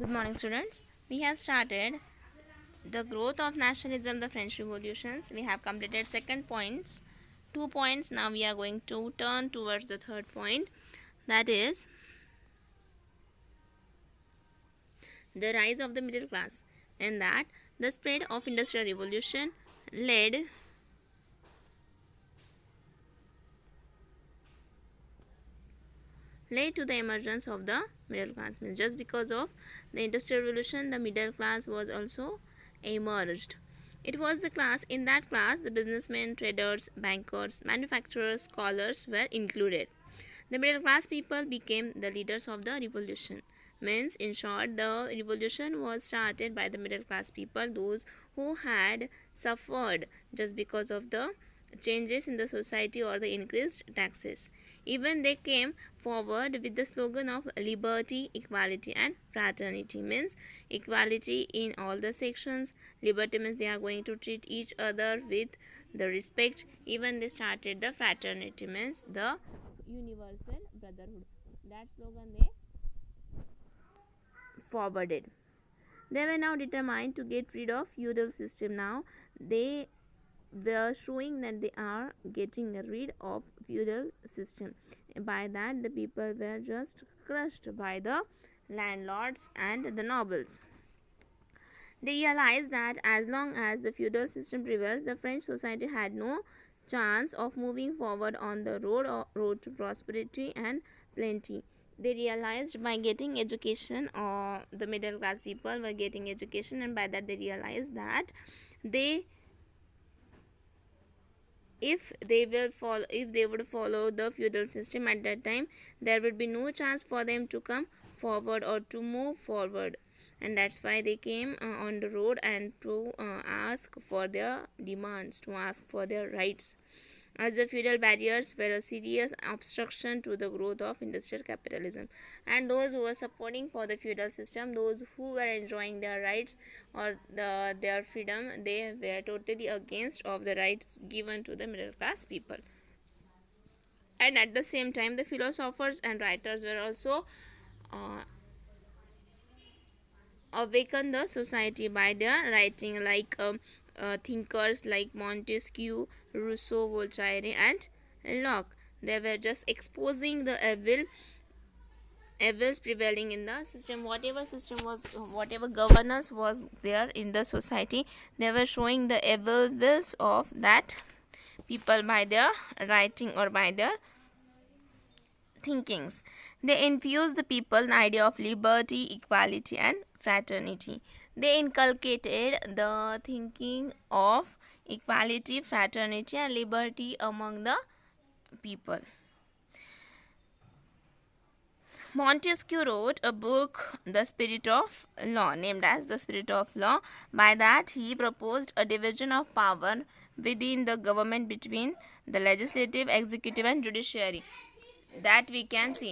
Good morning, students. We have started the growth of nationalism, the French revolutions. We have completed second points, 2 points. Now we are going to turn towards the third point, that is the rise of the middle class, and that the spread of industrial revolution led to the emergence of the middle class. Means just because of the industrial revolution, the middle class was also emerged. It was the class, in that class the businessmen, traders, bankers, manufacturers, scholars were included. The middle class people became the leaders of the revolution. Means, in short, the revolution was started by the middle class people, those who had suffered just because of the changes in the society or the increased taxes. Even they came forward with the slogan of liberty, equality and fraternity. Means equality in all the sections. Liberty means they are going to treat each other with the respect. Even they started the fraternity, means the universal brotherhood. That slogan they forwarded. They were now determined to get rid of feudal system. Now they were showing that they are getting rid of feudal system. By that the people were just crushed by the landlords and the nobles. They realized that as long as the feudal system prevails, the French society had no chance of moving forward on the road to prosperity and plenty. They realized by getting education, or the middle class people were getting education, and by that they realized that they if they would follow the feudal system at that time, there would be no chance for them to come forward or to move forward. And that's why they came on the road and to ask for their demands, to ask for their rights, as the feudal barriers were a serious obstruction to the growth of industrial capitalism. And those who were supporting for the feudal system, those who were enjoying their rights or their freedom, they were totally against of the rights given to the middle class people. And at the same time, the philosophers and writers were also awaken the society by their writing, like thinkers like Montesquieu, Rousseau, Voltaire and Locke. They were just exposing the evils prevailing in the system. Whatever governance was there in the society, they were showing the evils of that people by their writing or by their thinkings. They infused the people an idea of liberty, equality and fraternity. They inculcated the thinking of equality, fraternity and liberty among the people. Montesquieu wrote a book, The Spirit of Law, named as The Spirit of Law. By that he proposed a division of power within the government between the legislative, executive and judiciary. That we can see.